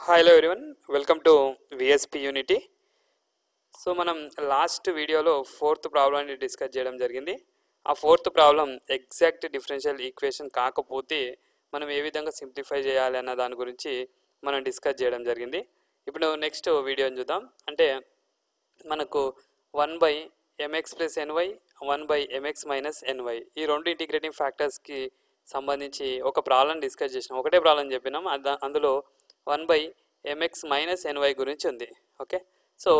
Hello everyone, welcome to VSP Unity. So మనం last వీడియోలో fourth ప్రాబ్లమ్ని డిస్కస్ చేయడం జరిగింది. ఆ fourth problem exact differential equation కాకపోతే మనం ఏ విధంగా సింప్లిఫై చేయాలి అన్న దాని గురించి మనం డిస్కస్ చేయడం జరిగింది. ఇప్పుడు నెక్స్ట్ వీడియోని చూద్దాం. అంటే మనకు 1/mx + ny 1/mx - ny ఈ రెండు ఇంటిగ్రేటింగ్ ఫ్యాక్టర్స్కి సంబంధించి ఒక ప్రాబ్లం డిస్కస్ చేసినాం. ఒకటే ప్రాబ్లం చెప్పినాం. అందులో 1/mx - ny గురించి ఉంది. ఓకే, సో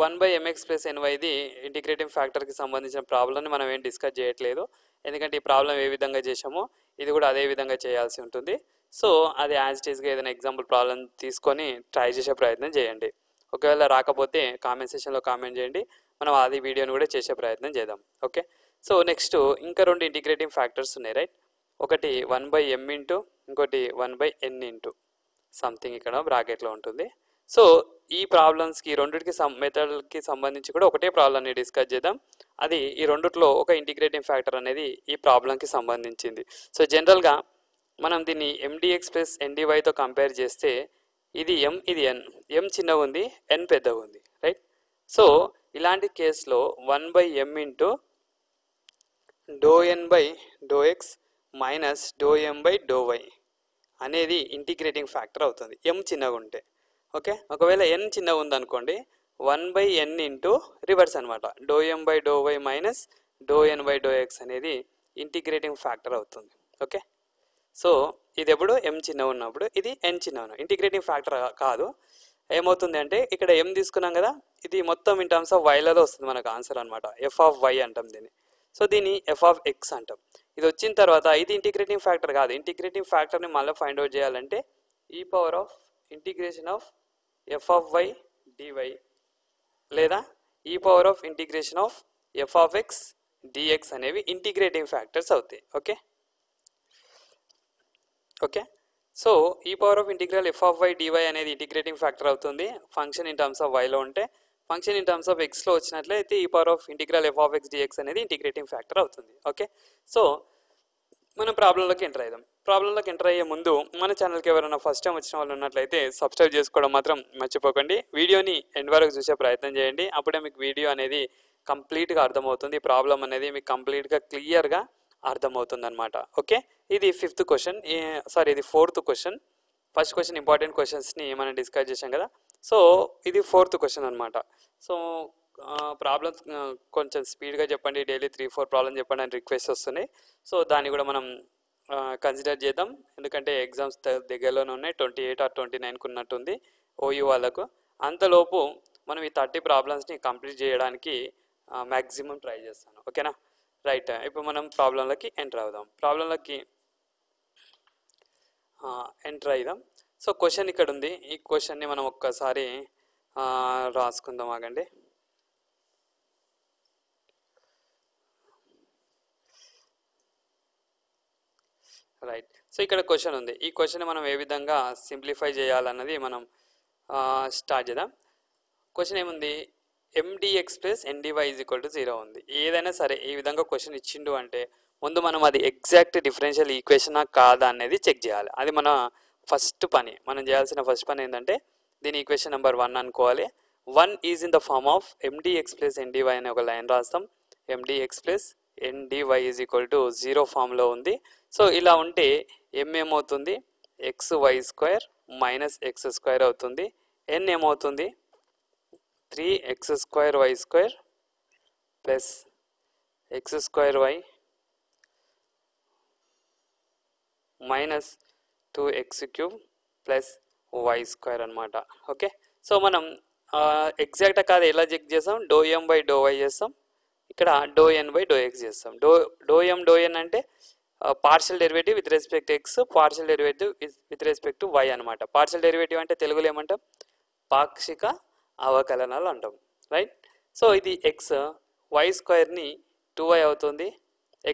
1/mx + nyది ఇంటిగ్రేటింగ్ ఫ్యాక్టర్కి సంబంధించిన ప్రాబ్లమ్ని మనం ఏం డిస్కస్ చేయట్లేదు, ఎందుకంటే ఈ ప్రాబ్లం ఏ విధంగా చేసామో ఇది కూడా అదే విధంగా చేయాల్సి ఉంటుంది. సో అది యాజ్ ఇట్ ఈస్గా ఏదైనా ఎగ్జాంపుల్ ప్రాబ్లం తీసుకొని ట్రై చేసే ప్రయత్నం చేయండి. ఒకవేళ రాకపోతే కామెంట్ సెక్షన్లో కామెంట్ చేయండి, మనం అది వీడియోని కూడా చేసే ప్రయత్నం చేద్దాం. ఓకే, సో నెక్స్ట్ ఇంకా రెండు ఇంటిగ్రేటింగ్ ఫ్యాక్టర్స్ ఉన్నాయి, రైట్? ఒకటి 1/m ఇంటూ ఇంకోటి 1/n ఇంటూ సంథింగ్ ఇక్కడ బ్రాకెట్లో ఉంటుంది. సో ఈ ప్రాబ్లమ్స్కి రెండింటికి మెథడ్కి సంబంధించి కూడా ఒకటే ప్రాబ్లమ్ని డిస్కస్ చేద్దాం. అది ఈ రెండిట్లో ఒక ఇంటిగ్రేటింగ్ ఫ్యాక్టర్ అనేది ఈ ప్రాబ్లంకి సంబంధించింది. సో జనరల్గా మనం దీన్ని mdx + ndyతో కంపేర్ చేస్తే ఇది m, ఇది n. m చిన్నగా ఉంది, n పెద్దగా ఉంది, రైట్? సో ఇలాంటి కేసులో 1/m into ∂n/∂x minus ∂m/∂y అనేది ఇంటిగ్రేటింగ్ ఫ్యాక్టర్ అవుతుంది m చిన్నగా ఉంటే. ఓకే, ఒకవేళ n చిన్నగా ఉందనుకోండి 1/n ఇంటూ రివర్స్ అనమాట, ∂m/∂y మైనస్ ∂n/∂x అనేది ఇంటిగ్రేటింగ్ ఫ్యాక్టర్ అవుతుంది. ఓకే, సో ఇది ఎప్పుడు m చిన్నగా ఉన్నప్పుడు, ఇది n చిన్నగా ఉన్న ఇంటిగ్రేటింగ్ ఫ్యాక్టర్ కాదు. ఏమవుతుంది అంటే ఇక్కడ m తీసుకున్నాం కదా, ఇది మొత్తం ఇన్ టర్మ్స్ ఆఫ్ వైలలో వస్తుంది మనకు ఆన్సర్ అనమాట. f(y) అంటాం దీన్ని. సో దీన్ని f(x) అంటాం. ఇది వచ్చిన తర్వాత ఇది ఇంటిగ్రేటింగ్ ఫ్యాక్టర్ కాదు. ఇంటిగ్రేటింగ్ ఫ్యాక్టర్ని మళ్ళీ ఫైండ్ అవుట్ చేయాలంటే e⁻∫ f(y) dy లేదా e⁻∫ f(x) dx అనేవి ఇంటిగ్రేటింగ్ ఫ్యాక్టర్స్ అవుతాయి. Okay okay, so e⁻∫ f(y) dy అనేది ఇంటిగ్రేటింగ్ ఫ్యాక్టర్ అవుతుంది ఫంక్షన్ ఇన్ టర్మ్స్ ఆఫ్ వైలో ఉంటే. ఫంక్షన్ ఇన్ టర్మ్స్ ఆఫ్ ఎక్స్లో వచ్చినట్లయితే e⁻∫ f(x) dx అనేది ఇంటిగ్రేటింగ్ ఫ్యాక్టర్ అవుతుంది. ఓకే, సో మనం ప్రాబ్లంలోకి ఎంటర్ అయ్యాం. ప్రాబ్లంలోకి ఎంటర్ అయ్యే ముందు మన ఛానల్కి ఎవరైనా ఫస్ట్ టైం వచ్చిన వాళ్ళు ఉన్నట్లయితే సబ్స్క్రైబ్ చేసుకోవడం మాత్రం మర్చిపోకండి. వీడియోని ఎండ్ వరకు చూసే ప్రయత్నం చేయండి, అప్పుడే మీకు వీడియో అనేది కంప్లీట్గా అర్థమవుతుంది. ప్రాబ్లం అనేది మీకు కంప్లీట్గా క్లియర్గా అర్థమవుతుంది అనమాట. ఓకే, ఇది ఫిఫ్త్ క్వశ్చన్, ఇది fourth question. First question important క్వశ్చన్స్ని మనం డిస్కస్ చేసాం కదా, సో ఇది ఫోర్త్ క్వశ్చన్ అనమాట. సో ప్రాబ్లమ్స్ కొంచెం స్పీడ్గా చెప్పండి, డైలీ 3-4 ప్రాబ్లమ్ చెప్పండి అని రిక్వెస్ట్ వస్తున్నాయి. సో దాన్ని కూడా మనం కన్సిడర్ చేద్దాం, ఎందుకంటే ఎగ్జామ్స్ దగ్గరలోనే ఉన్నాయి. 28 or 29కు ఉన్నట్టుంది ఓయూ వాళ్ళకు. అంతలోపు మనం ఈ 30 ప్రాబ్లమ్స్ని కంప్లీట్ చేయడానికి మ్యాక్సిమం ట్రై చేస్తాను. ఓకేనా, రైట్? ఇప్పుడు మనం ప్రాబ్లంలోకి ఎంటర్ అవుదాం. ప్రాబ్లంలోకి ఎంటర్ అయిదాం. సో క్వశ్చన్ ఇక్కడ ఉంది. ఈ క్వశ్చన్ని మనం ఒక్కసారి రాసుకుందాం, ఆగండి. రైట్, సో ఇక్కడ క్వశ్చన్ ఉంది. ఈ క్వశ్చన్ మనం ఏ విధంగా సింప్లిఫై చేయాలన్నది మనం స్టార్ట్ చేద్దాం. క్వశ్చన్ ఏముంది? mdx + ndy = 0 ఉంది. ఏదైనా సరే ఈ విధంగా క్వశ్చన్ ఇచ్చిండు అంటే ముందు మనం అది ఎగ్జాక్ట్ డిఫరెన్షియల్ ఈక్వేషనా కాదా అనేది చెక్ చేయాలి. అది మన ఫస్ట్ పని. మనం చేయాల్సిన ఫస్ట్ పని ఏంటంటే దీని ఈక్వేషన్ నెంబర్ 1 అనుకోవాలి. 1 is in the form of mdx + ndy అనే ఒక లైన్ రాస్తాం. mdx + ndy = 0 ఫామ్లో ఉంది. సో ఇలా ఉంటే m ఏమవుతుంది? xy² - x² అవుతుంది. n ఏమవుతుంది? 3x²y² + x²y - 2x³ + y² అనమాట. ఓకే, సో మనం ఎగ్జాక్ట్గా కాదు ఎలా చెక్ చేస్తాం? ∂m/∂y చేస్తాం, ఇక్కడ ∂n/∂x చేస్తాం. ∂m/∂n అంటే partial derivative with respect x, partial derivative with respect y అనమాట. పార్షియల్ డెరివేటివ్ అంటే తెలుగులో ఏమంటాం? పాక్షిక అవకలనాలు అంటాం, రైట్? సో ఇది x, y²ని 2y అవుతుంది,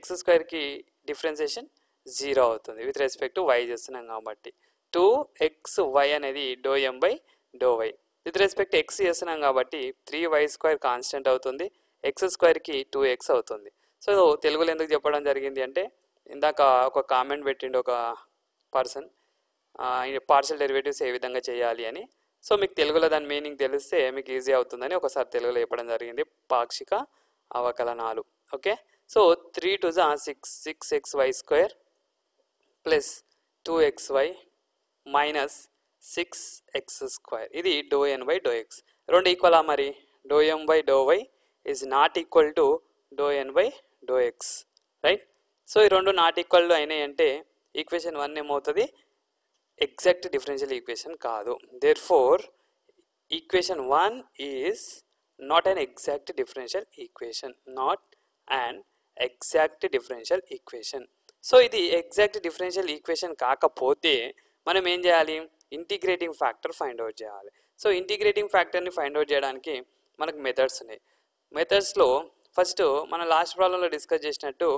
x²కి డిఫరెన్సియేషన్ 0 అవుతుంది విత్ రెస్పెక్ట్ y చేస్తున్నాం కాబట్టి. 2xy అనేది ∂m/∂y, విత్ రెస్పెక్ట్ x చేస్తున్నాం కాబట్టి 3y² కాన్స్టెంట్ అవుతుంది, x²కి 2x అవుతుంది. సో తెలుగులో ఎందుకు చెప్పడం జరిగింది అంటే ఇందాక ఒక కామెంట్ పెట్టిండు ఒక పర్సన్, పార్షియల్ డెరివేటివ్స్ ఏ విధంగా చేయాలి అని. సో మీకు తెలుగులో దాని మీనింగ్ తెలిస్తే మీకు ఈజీ అవుతుందని ఒకసారి తెలుగులో చెప్పడం జరిగింది. పాక్షిక అవకలనాలు. Okay. So 3 to 6 6xy² plus 2xy minus 6x². ఇది ∂n/∂x. రెండు ఈక్వలా మరి? ∂m/∂y is not equal to ∂n/∂x, right? So ఈ రెండు నాట్ ఈక్వల్ అయినాయి అంటే ఈక్వేషన్ 1 ఏమవుతుంది? ఎగ్జాక్ట్ డిఫరెన్షియల్ ఈక్వేషన్ కాదు. Therefore equation 1 is not an exact differential equation, not and exact differential equation. So ఇది ఎగ్జాక్ట్ డిఫరెన్షియల్ ఈక్వేషన్ కాకపోతే మనం ఏం చేయాలి? ఇంటిగ్రేటింగ్ ఫ్యాక్టర్ ఫైండ్ అవుట్ చేయాలి. సో ఇంటిగ్రేటింగ్ ఫ్యాక్టర్ని ఫైండ్ అవుట్ చేయడానికి మనకు మెథడ్స్ ఉన్నాయి. మెథడ్స్లో ఫస్ట్ మనం లాస్ట్ ప్రాబ్లంలో డిస్కస్ చేసినట్టు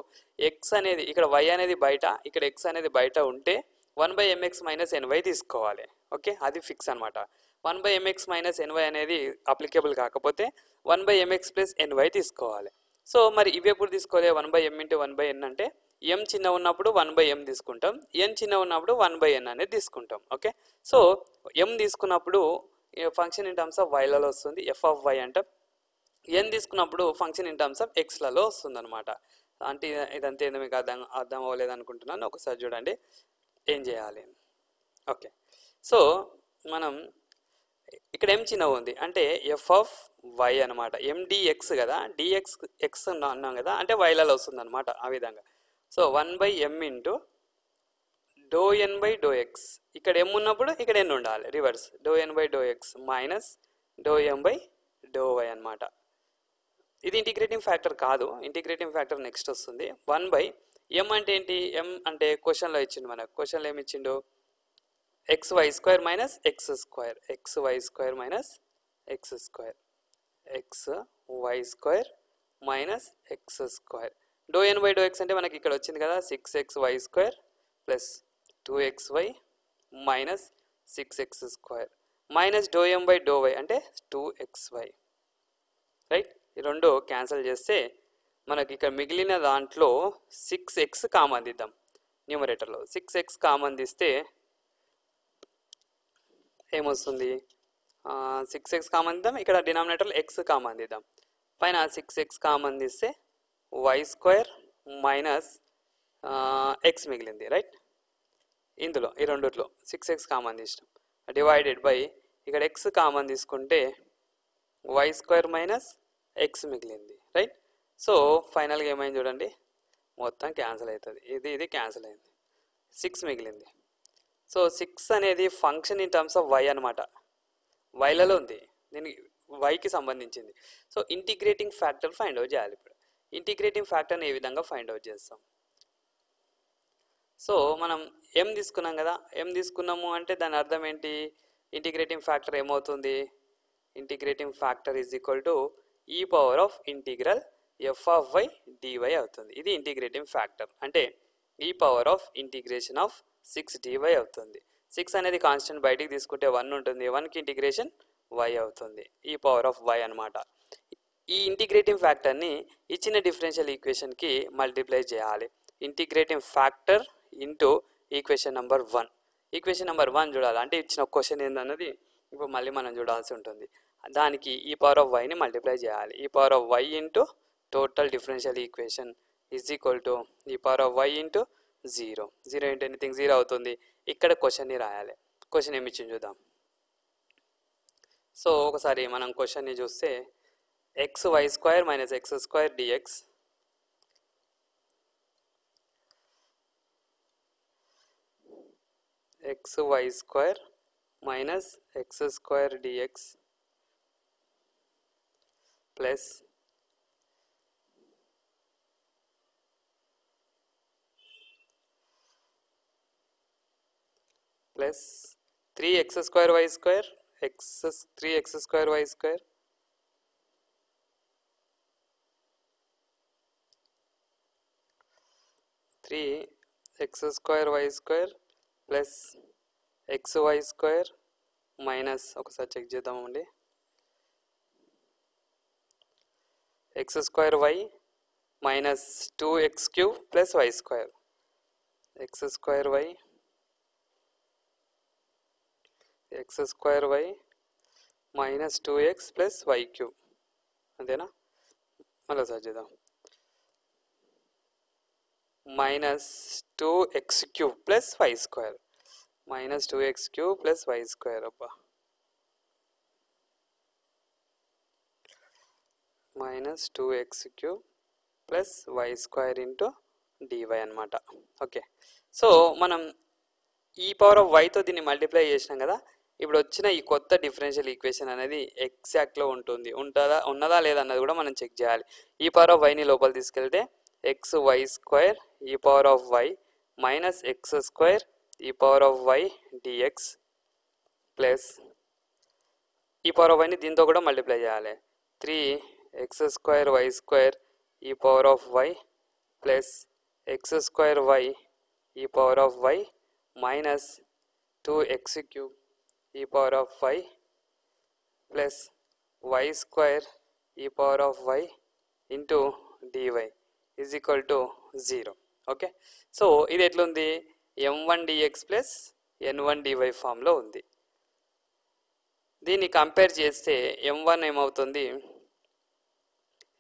ఎక్స్ అనేది ఇక్కడ వై అనేది బయట, ఇక్కడ ఎక్స్ అనేది బయట ఉంటే 1/mx - ny తీసుకోవాలి. ఓకే, అది ఫిక్స్ అనమాట. 1/mx - ny అనేది అప్లికేబుల్ కాకపోతే 1/mx + ny తీసుకోవాలి. సో మరి ఇవి ఎప్పుడు తీసుకోవాలి? 1/m × 1/n అంటే m చిన్న ఉన్నప్పుడు 1/m తీసుకుంటాం, n చిన్న ఉన్నప్పుడు 1/n అనేది తీసుకుంటాం. ఓకే, సో m తీసుకున్నప్పుడు ఫంక్షన్ ఇన్ టర్మ్స్ ఆఫ్ వైలలో వస్తుంది, f(y) అంటాం. n తీసుకున్నప్పుడు ఫంక్షన్ ఇన్ టర్మ్స్ ఆఫ్ ఎక్స్లలో వస్తుంది అనమాట. అంటే ఇదంతా ఏందో మీకు అర్థం అవ్వలేదు అనుకుంటున్నాను. ఒకసారి చూడండి ఏం చేయాలి. ఓకే, సో మనం ఇక్కడ ఏం చిన్న ఉంది అంటే f(y) అనమాట. mdx కదా, dx x అన్నాం కదా, అంటే వైలలో వస్తుంది అనమాట. ఆ విధంగా సో 1/m × ∂n/∂x. ఇక్కడ m ఉన్నప్పుడు ఇక్కడ n ఉండాలి, రివర్స్ ∂n/∂x మైనస్ ∂m/∂y అనమాట. ఇది ఇంటిగ్రేటింగ్ ఫ్యాక్టర్ కాదు, ఇంటిగ్రేటింగ్ ఫ్యాక్టర్ నెక్స్ట్ వస్తుంది. 1/m అంటే ఏంటి? m అంటే క్వశ్చన్లో ఇచ్చిండు మనకు. క్వశ్చన్లో ఏమి ఇచ్చిండు? xy² - x², xy² - x². ∂n/∂x అంటే మనకి ఇక్కడ వచ్చింది కదా, 6xy² plus 2xy minus 6x² minus ∂m/∂y అంటే 2xy, రైట్? ఈ రెండు క్యాన్సిల్ చేస్తే మనకి ఇక్కడ మిగిలిన దాంట్లో 6x కామన్ తీద్దాం. న్యూమరేటర్లో 6x కామన్ తీస్తే ఏమొస్తుంది? 6x కామన్ తీద్దాం, ఇక్కడ డినామినేటర్లో x కామన్ తీద్దాం. పైన 6x కామన్ తీస్తే y² మైనస్ x మిగిలింది, రైట్? ఇందులో ఈ రెండుట్లో 6x కామన్ తీసినాం, డివైడెడ్ బై ఇక్కడ x కామన్ తీసుకుంటే y² మైనస్ x మిగిలింది, రైట్? సో ఫైనల్గా ఏమైంది చూడండి, మొత్తం క్యాన్సిల్ అవుతుంది. ఇది క్యాన్సిల్ అయింది, 6 మిగిలింది. సో 6 అనేది function in terms of y అనమాట, వైలలో ఉంది, దీనికి వైకి సంబంధించింది. So integrating factor find out చేయాలి. ఇప్పుడు ఇంటిగ్రేటింగ్ ఫ్యాక్టర్ని ఏ విధంగా ఫైండ్ అవుట్ చేస్తాం? సో మనం m తీసుకున్నాం కదా, m తీసుకున్నాము అంటే దాని అర్థం ఏంటి? ఇంటిగ్రేటింగ్ ఫ్యాక్టర్ ఏమవుతుంది? Integrating factor is equal to e power of integral f(y) dy అవుతుంది. ఇది ఇంటిగ్రేటింగ్ ఫ్యాక్టర్ అంటే e power of integration of 6 dy అవుతుంది. 6 అనేది కాన్స్టెంట్, బయటికి తీసుకుంటే 1 ఉంటుంది, 1కి ఇంటిగ్రేషన్ y అవుతుంది, e పవర్ ఆఫ్ y అనమాట. ఈ ఇంటిగ్రేటింగ్ ఫ్యాక్టర్ని ఇచ్చిన డిఫరెన్షియల్ ఈక్వేషన్కి మల్టిప్లై చేయాలి. Integrating factor into equation number 1. Equation number 1 చూడాలి అంటే ఇచ్చిన క్వశ్చన్ ఏందన్నది ఇప్పుడు మళ్ళీ మనం చూడాల్సి ఉంటుంది. దానికి ఈ పవర్ ఆఫ్ వైని మల్టిప్లై చేయాలి. E power of y into total differential equation is equal to e power of y into 0. 0 into anything 0 అవుతుంది. ఇక్కడ క్వశ్చన్ని రాయాలి. క్వశ్చన్ ఏమి ఇచ్చింది చూద్దాం. సో ఒకసారి మనం క్వశ్చన్ని చూస్తే xy² minus x² dx xy² minus x² dx plus plus 3x² y² 3x² y² y² plus xy² minus ఒకసారి చెక్ చేద్దామండి, x² minus 2x³ plus y² x² y minus 2x³ plus y² 2x³ minus 2x³ plus y² 2x³ minus 2x³ plus y² 2x² minus 2x² plus y² 2x² minus 2x² plus y² 2x² minus 2x² plus y² 2x² minus 2x² x square y minus 2x plus y cube, అంతేనా? మళ్ళీ sir చేద్దాం. Minus 2x cube plus y square, minus 2x cube plus y square. అబ్బా, minus 2x cube plus y square into dy అనమాట. Okay, so మనం e power of వైతో దీన్ని multiply చేసినాం కదా. ఇప్పుడు వచ్చిన ఈ కొత్త డిఫరెన్షియల్ ఈక్వేషన్ అనేది ఎగ్జాక్ట్లో ఉన్నదా లేదా అన్నది కూడా మనం చెక్ చేయాలి. ఈ పవర్ ఆఫ్ వైని లోపల తీసుకెళ్తే x y square e power of y minus x square e power of y dx plus e power of వైని దీంతో కూడా మల్టిప్లై చేయాలి. 3x square y square e power of y plus x square y e power of y minus 2x cube e power of y plus y square e power of y into dy is equal to 0. Okay, so ఇది ఎట్లుంది? m1 dx plus n1 dy ఫామ్లో ఉంది. దీన్ని compare చేస్తే m1 ఏమవుతుంది?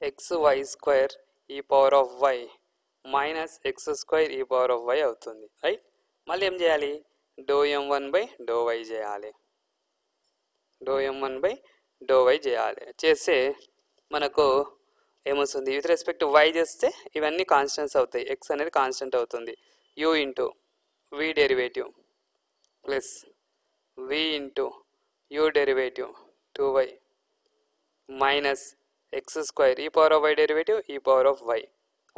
X y square e power of y minus x square e power of y అవుతుంది, right? మళ్ళీ ఏం చేయాలి? Do m1 by do y చేయాలి, do m1 by do y చేయాలి. చేస్తే మనకు ఏమొస్తుంది? విత్ రెస్పెక్ట్ టు వై చేస్తే ఇవన్నీ కాన్స్టెంట్స్ అవుతాయి. ఎక్స్ అనేది కాన్స్టెంట్ అవుతుంది. U into v derivative plus v into u derivative 2y minus x square e power of y derivative e power of y.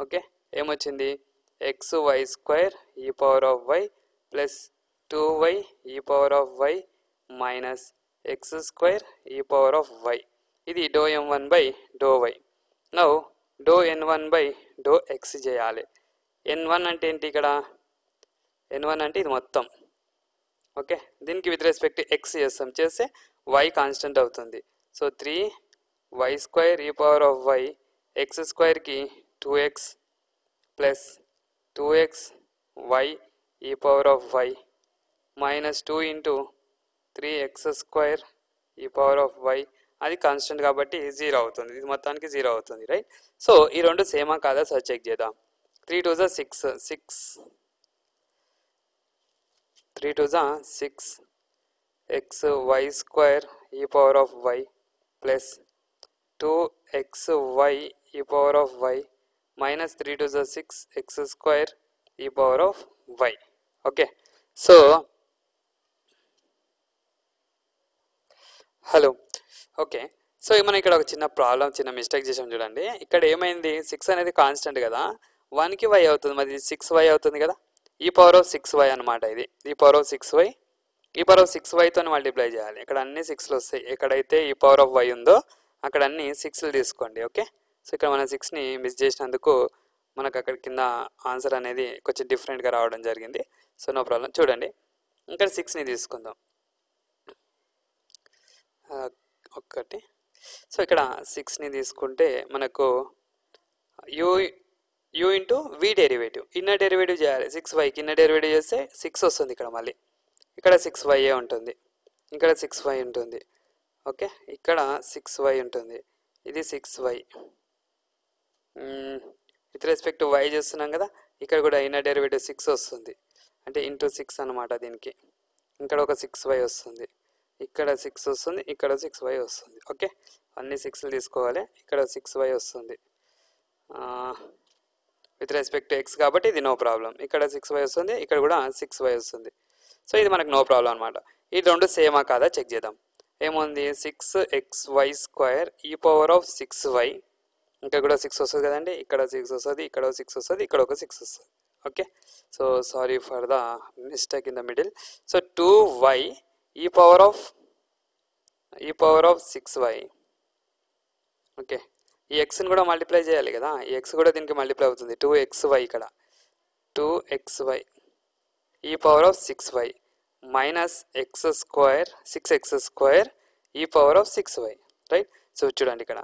Okay, ఏమొచ్చింది? X y square e power of y plus 2y e power of y minus x square e power of y. ఇది do m1 by do y. Now do n1 by do x చేయాలి. n1 అంటే ఏంటి? ఇక్కడ n1 అంటే ఇది మొత్తం. Okay, దీనికి with respect x చేస్తాం, చేస్తే వై కాన్స్టెంట్ అవుతుంది. So 3y square e power of y x స్క్వేర్కి 2x plus 2x y e power of y minus 2 into 3x square e power of y. అది constant కాబట్టి 0 అవుతుంది. ఇది మొత్తానికి 0 అవుతుంది, రైట్? సో ఈ రెండు సేమా కాదా సార్ చెక్ చేద్దాం. 3 2 6 x y square e power of y plus 2x y e power of y minus 3 2 6 x square e power of y. Okay, so hello. Okay, so మనం ఇక్కడ ఒక చిన్న ప్రాబ్లం, చిన్న mistake చేసాం చూడండి. ఇక్కడ ఏమైంది? 6 అనేది కాన్స్టెంట్ కదా, 1కి y అవుతుంది, మరి 6y అవుతుంది కదా. ఈ పవర్ ఆఫ్ 6y అనమాట ఇది. ఈ పవర్ ఆఫ్ 6y ఈ పవర్ ఆఫ్ 6yతో మల్టిప్లై చేయాలి. ఇక్కడ అన్ని 6లు వస్తాయి. ఎక్కడైతే ఈ పవర్ ఆఫ్ y ఉందో అక్కడ అన్ని 6లు తీసుకోండి. ఓకే, సో ఇక్కడ మనం 6ని మిస్ చేసినందుకు మనకు అక్కడ కింద ఆన్సర్ అనేది కొంచెం డిఫరెంట్గా రావడం జరిగింది. So no problem. చూడండి, ఇక్కడ 6ని తీసుకుందాం. ఒకటి. సో ఇక్కడ 6ని తీసుకుంటే మనకు u into v derivative inner derivative చేయాలి. 6yకి ఇన్నర్ డెరివేటివ్ చేస్తే 6 వస్తుంది. ఇక్కడ మళ్ళీ ఇక్కడ 6y ఉంటుంది, ఇక్కడ 6y ఉంటుంది. ఓకే, ఇక్కడ 6y ఉంటుంది, ఇది 6y. With respect to y చేస్తున్నాం కదా, ఇక్కడ కూడా ఇన్నర్ డెరివేటివ్ 6 వస్తుంది, అంటే ఇంటూ 6 అనమాట. దీనికి ఇక్కడ ఒక 6y వస్తుంది, ఇక్కడ 6 వస్తుంది, ఇక్కడ 6y వస్తుంది. ఓకే, అన్ని 6లు తీసుకోవాలి. ఇక్కడ 6y వస్తుంది విత్ రెస్పెక్ట్ టు ఎక్స్ కాబట్టి ఇది నో ప్రాబ్లం. ఇక్కడ 6y వస్తుంది, ఇక్కడ కూడా 6y వస్తుంది. సో ఇది మనకు నో ప్రాబ్లం అనమాట. ఈ రెండు సేమా కాదా చెక్ చేద్దాం. ఏముంది? 6xy square e power of 6y, ఇంకా కూడా 6 వస్తుంది కదండి, ఇక్కడ 6 వస్తుంది, ఇక్కడ 6 వస్తుంది, ఇక్కడ ఒక 6 వస్తుంది. Okay, so sorry for the mistake in the middle. So 2y e power of 6y. Okay, ఈ ఎక్స్ని కూడా మల్టిప్లై చేయాలి కదా, ఈ ఎక్స్ కూడా దీనికి మల్టిప్లై అవుతుంది. 2xy ఇక్కడ 2xy e power of 6y minus x square 6x square e power of 6y, right? So చూడండి, ఇక్కడ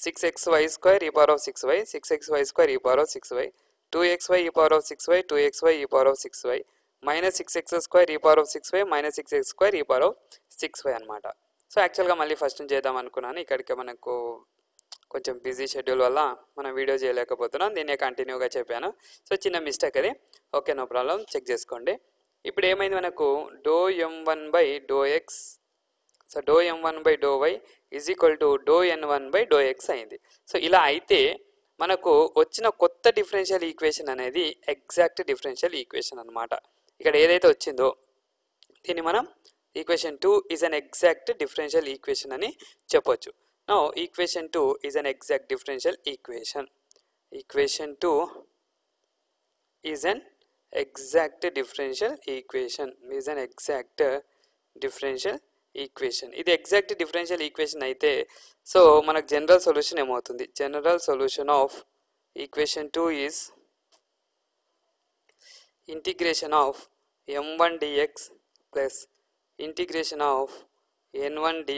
6xy square e power of 6y, 6xy square e power of 6y, 2xy e power of 6y, 2xy e power of 6y minus 6x² e power of 6y minus 6x² e power of 6y అనమాట. So యాక్చువల్గా మళ్ళీ first నుంచి చేద్దాం అనుకున్నాను, ఇక్కడికి మనకు కొంచెం busy schedule వల్ల మనం వీడియో చేయలేకపోతున్నాం, దీన్నే కంటిన్యూగా చెప్పాను. సో చిన్న మిస్టేక్ అది, ఓకే నో ప్రాబ్లం, చెక్ చేసుకోండి. ఇప్పుడు ఏమైంది మనకు డో m1/∂x, సో డో m1/∂y ఈజ్ ఈక్వల్ టు డో n1/∂x అయింది. సో ఇలా అయితే మనకు వచ్చిన కొత్త డిఫరెన్షియల్ ఈక్వేషన్ అనేది ఎగ్జాక్ట్ డిఫరెన్షియల్ ఈక్వేషన్ అనమాట. ఇక్కడ ఏదైతే వచ్చిందో దీన్ని మనం equation 2 is an exact differential equation అని చెప్పొచ్చు. Now equation 2 is an exact differential equation. Equation 2 is an exact differential equation, is an exact differential equation. ఇది ఎగ్జాక్ట్ డిఫరెన్షియల్ ఈక్వేషన్ అయితే సో మనకు జనరల్ సొల్యూషన్ ఏమవుతుంది, general solution of equation 2 is integration of m1 dx plus integration of n1 dy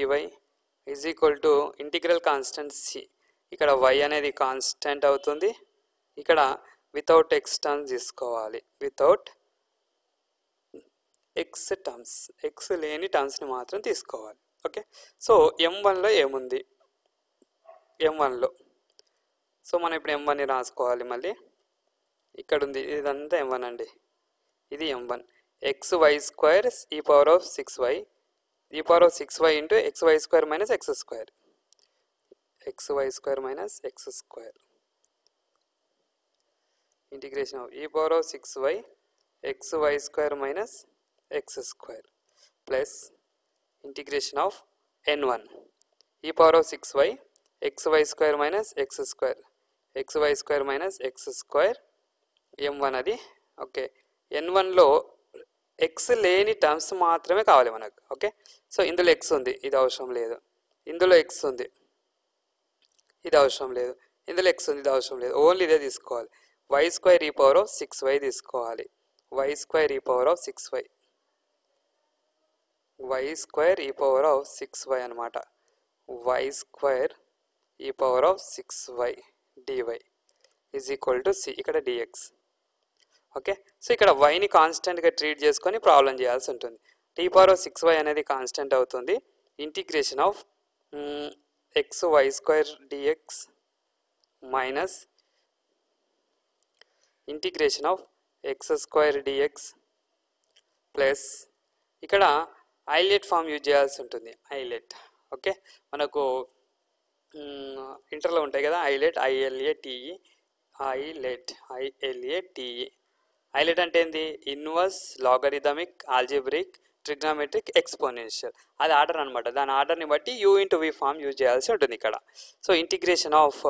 is equal to integral constant c. ఇక్కడ y అనేది constant అవుతుంది, ఇక్కడ without x terms తీసుకోవాలి, without x terms, x లేని టర్మ్స్ని మాత్రం తీసుకోవాలి. Okay, so m1లో ఏముంది, m1లో so మనం ఇప్పుడు m1ని రాసుకోవాలి. మళ్ళీ ఇక్కడ ఉంది, ఇదంతా m1 అండి, ఇది m1 xy² e power of 6y e power of 6y into xy² minus x² xy² minus x² integration of e power of 6y xy² minus x² plus integration of n1 e power of 6y xy² minus x² xy² minus x² m1 అది. Okay, n1లో x లేని terms మాత్రమే కావాలి మనకు. Okay, so ఇందులో x ఉంది, ఇది అవసరం లేదు, ఇందులో x ఉంది, ఇది అవసరం లేదు, ఇందులో x ఉంది, ఇది అవసరం లేదు, ఓన్లీ ఇదే తీసుకోవాలి. y² e power of 6y తీసుకోవాలి, y² e power of 6y, y² e power of 6y అనమాట, y² e power of 6y dy is equal to c, ఇక్కడ dx. ఓకే, సో ఇక్కడ వైని కాన్స్టెంట్గా ట్రీట్ చేసుకొని ప్రాబ్లం చేయాల్సి ఉంటుంది. టీ పవర్ ఆఫ్ 6y అనేది constant అవుతుంది, integration of xy² dx minus integration of x² dx plus ఇక్కడ ఐలెట్ ఫామ్ యూజ్ చేయాల్సి ఉంటుంది, ఐలెట్. ఓకే, మనకు ఇంటర్లో ఉంటాయి కదా ILATE, ILATE, ILATE ILATE. ILATE అంటే ఏంది, inverse logarithmic algebraic trigonometric exponential, అది ఆర్డర్ అనమాట, దాని ఆర్డర్ని బట్టి u into v form use చేయాల్సి ఉంటుంది ఇక్కడ. So integration of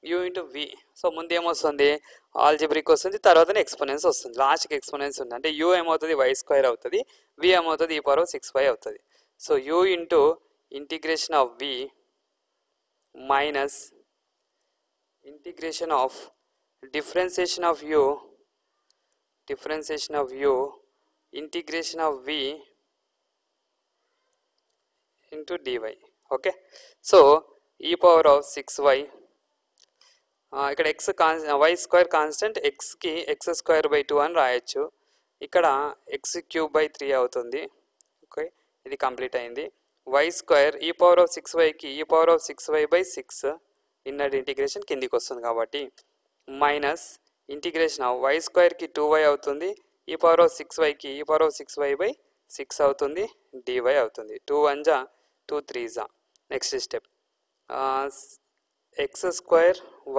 u into v, so ముందు ఏమొస్తుంది ఆల్జీబ్రిక్ వస్తుంది, తర్వాత ఎక్స్పోనెన్స్ వస్తుంది, లాస్ట్కి ఎక్స్పోనెన్స్ ఉంది అంటే u ఏమవుతుంది y² అవుతుంది, v ఏమవుతుంది e పవర్ ఆఫ్ 6y అవుతుంది. So u into integration of v minus integration of differentiation of u integration of v into dy. Okay, so e power of 6y ఇక్కడ y² కాన్స్టెంట్, xకి x²/2 అని రాయొచ్చు, ఇక్కడ x³/3 అవుతుంది. Okay, ఇది complete అయింది. y² e power of 6yకి e power of 6y/6 inner integration కిందికి వస్తుంది కాబట్టి మైనస్ ఇంటిగ్రేషన్ ఆఫ్ y²కి 2y అవుతుంది, e పవర్ ఆఫ్ 6yకి e పవర్ ఆఫ్ 6y/6 అవుతుంది, dy అవుతుంది. 2 1 జా 2 3 జా. Next step x²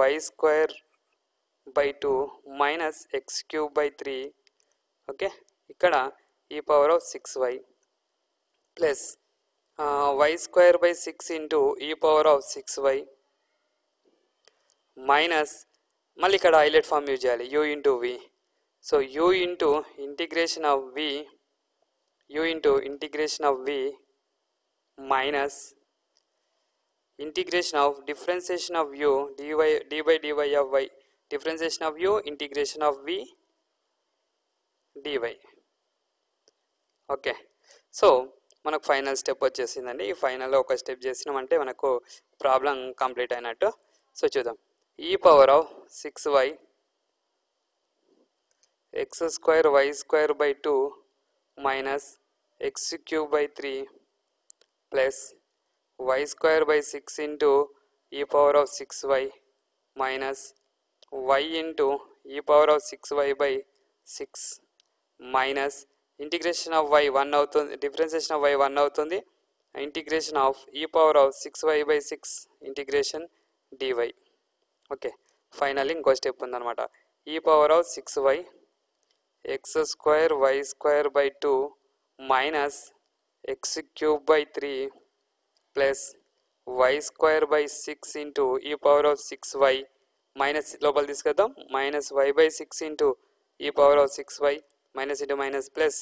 y²/2 minus x³/3. Okay, ఇక్కడ e power of 6y plus y²/6 into e power of 6y minus మళ్ళీ ఇక్కడ highlight form use చేయాలి, u into v. So u into integration of v minus integration of differentiation of u dy of y, differentiation of u integration of v dy. Okay, so మనకు final step వచ్చేసిందండి. ఈ ఫైనల్లో ఒక step చేసినామంటే మనకు problem complete అయినట్టు. So చూద్దాం, e power of 6y x square y square by 2 minus x cube by 3 plus y square by 6 into e power of 6y minus y into e power of 6y by 6 minus integration of y 1 అవుతుంది, differentiation of y 1 అవుతుంది, integration of e power of 6y by 6 integration dy. Okay, finally ఇంకో step ఉందన్నమాట. E power of 6y x square y square by 2 minus x cube by 3 plus y square by 6 into e power of 6y minus లోపల తీసుకెళ్తాం, minus y by 6 into e power of 6y minus into minus plus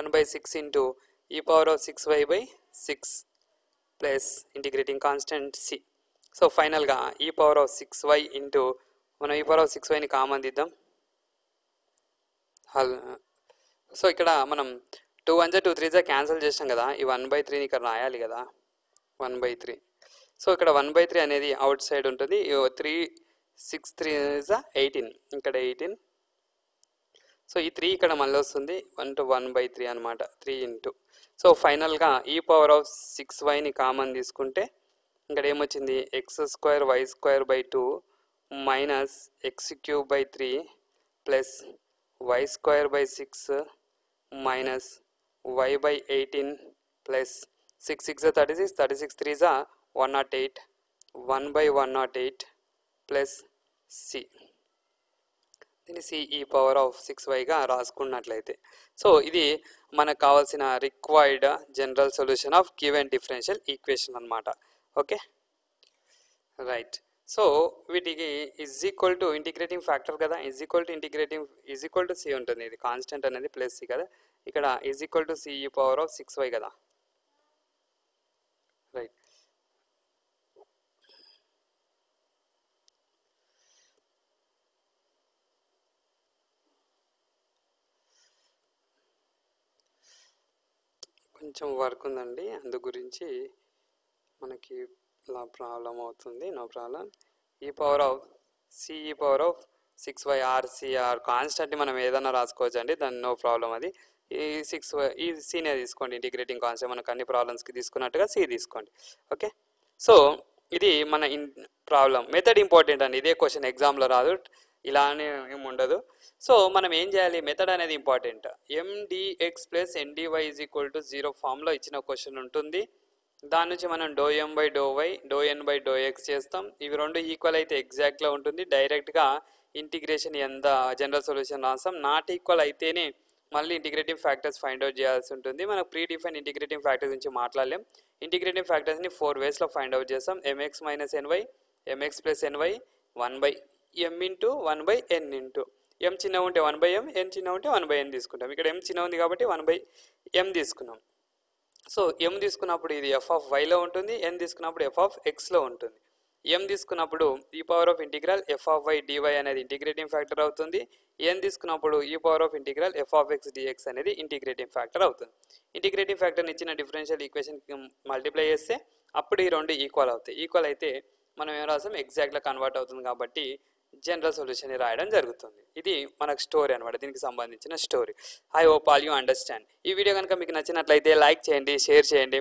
1 by 6 into e power of 6y by 6 plus integrating constant c. So ఫైనల్గా e power of 6y into మనం e power of 6yని common దిద్దాం. So ఇక్కడ మనం 2 1 2 3 cancel చేసాం కదా, ఈ 1/3ని ఇక్కడ రాయాలి కదా, 1/3. సో ఇక్కడ 1/3 అనేది అవుట్ సైడ్ ఉంటుంది, 3 6 3 18, ఇక్కడ 18. సో ఈ 3 ఇక్కడ మళ్ళీ వస్తుంది, 1/3 అనమాట, 3 ఇంటూ. సో ఫైనల్గా ఈ పవర్ ఆఫ్ 6yని కామన్ తీసుకుంటే ఇక్కడ ఏమొచ్చింది, x square y square by 2 minus x cube by 3 plus y square by 6 minus y by 18 plus 6 6 36, 36 3 108, 1 by 108 plus c. దీన్ని c ఈ పవర్ ఆఫ్ 6yగా రాసుకున్నట్లయితే, సో ఇది మనకు కావాల్సిన required general solution of given differential equation అన్నమాట. Okay right. So వీటికి is equal to integrating factor కదా, is equal to c ఉంటుంది, ఇది కాన్స్టెంట్ అనేది ప్లస్ సి కదా, ఇక్కడ is equal to c e power of 6y కదా. రైట్. కొంచెం వర్క్ ఉందండి, అందు గురించి మనకి ఇలా ప్రాబ్లం అవుతుంది. No problem. E power of c e power of 6y or కాన్స్టెంట్ని మనం ఏదైనా రాసుకోవచ్చు అండి, దాని నో ప్రాబ్లం. అది ఈ 6y ఈ సీనే తీసుకోండి, ఇంటిగ్రేటింగ్ కాన్స్టెంట్ మనకు అన్ని ప్రాబ్లమ్స్కి తీసుకున్నట్టుగా సి తీసుకోండి. ఓకే, సో ఇది మన ప్రాబ్లం. మెథడ్ ఇంపార్టెంట్ అండి, ఇదే క్వశ్చన్ ఎగ్జామ్లో రాదు, ఇలానే ఏమి ఉండదు. సో మనం ఏం చేయాలి, మెథడ్ అనేది important. mdx plus ndy is equal to 0 ఫామ్లో ఇచ్చిన క్వశ్చన్ ఉంటుంది, దాని నుంచి మనం ∂m by ∂y ∂n by ∂x చేస్తాం. ఇవి రెండు ఈక్వల్ అయితే ఎగ్జాక్ట్గా ఉంటుంది, డైరెక్ట్గా ఇంటిగ్రేషన్ ఎంత జనరల్ సొల్యూషన్ రాస్తాం. నాట్ ఈక్వల్ అయితేనే మళ్ళీ ఇంటిగ్రేటివ్ ఫ్యాక్టర్స్ ఫైండ్ అవుట్ చేయాల్సి ఉంటుంది. మనకు ప్రీ డిఫైన్ ఇంటిగ్రేటివ్ ఫ్యాక్టర్స్ గురించి మాట్లాడలేం. ఇంటిగ్రేటివ్ ఫ్యాక్టర్స్ని 4 వేస్లో ఫైండ్ అవుట్ చేస్తాం. mx minus ny, mx plus ny, 1/m into 1/n into m చిన్న ఉంటే 1/m, n చిన్న ఉంటే 1/n తీసుకుంటాం. ఇక్కడ m చిన్న ఉంది కాబట్టి 1/m తీసుకున్నాం. సో m తీసుకున్నప్పుడు ఇది f ఆఫ్ yలో ఉంటుంది, n తీసుకున్నప్పుడు f ఆఫ్ xలో ఉంటుంది. m తీసుకున్నప్పుడు ఈ power of integral f of y dy అనేది ఇంటిగ్రేటింగ్ ఫ్యాక్టర్ అవుతుంది. n తీసుకున్నప్పుడు ఈ power of integral f of x dx అనేది ఇంటిగ్రేటింగ్ ఫ్యాక్టర్ అవుతుంది. ఇంటిగ్రేటింగ్ ఫ్యాక్టర్ని ఇచ్చిన డిఫరెన్షియల్ ఈక్వేషన్కి మల్టిప్లై చేస్తే అప్పుడు ఈ రెండు ఈక్వల్ అవుతాయి. ఈక్వల్ అయితే మనం ఏం రాసాం, ఎగ్జాక్ట్గా కన్వర్ట్ అవుతుంది కాబట్టి జనరల్ సొల్యూషన్ రాయడం జరుగుతుంది. ఇది మనకు స్టోరీ అనమాట, దీనికి సంబంధించిన story. I hope all you understand. ఈ వీడియో కనుక మీకు నచ్చినట్లయితే లైక్ చేయండి, షేర్ చేయండి.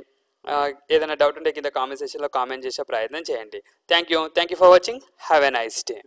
ఏదైనా డౌట్ ఉంటే కింద కామెంట్ సెక్షన్లో కామెంట్ చేసే ప్రయత్నం చేయండి. Thank you for watching. Have a nice day.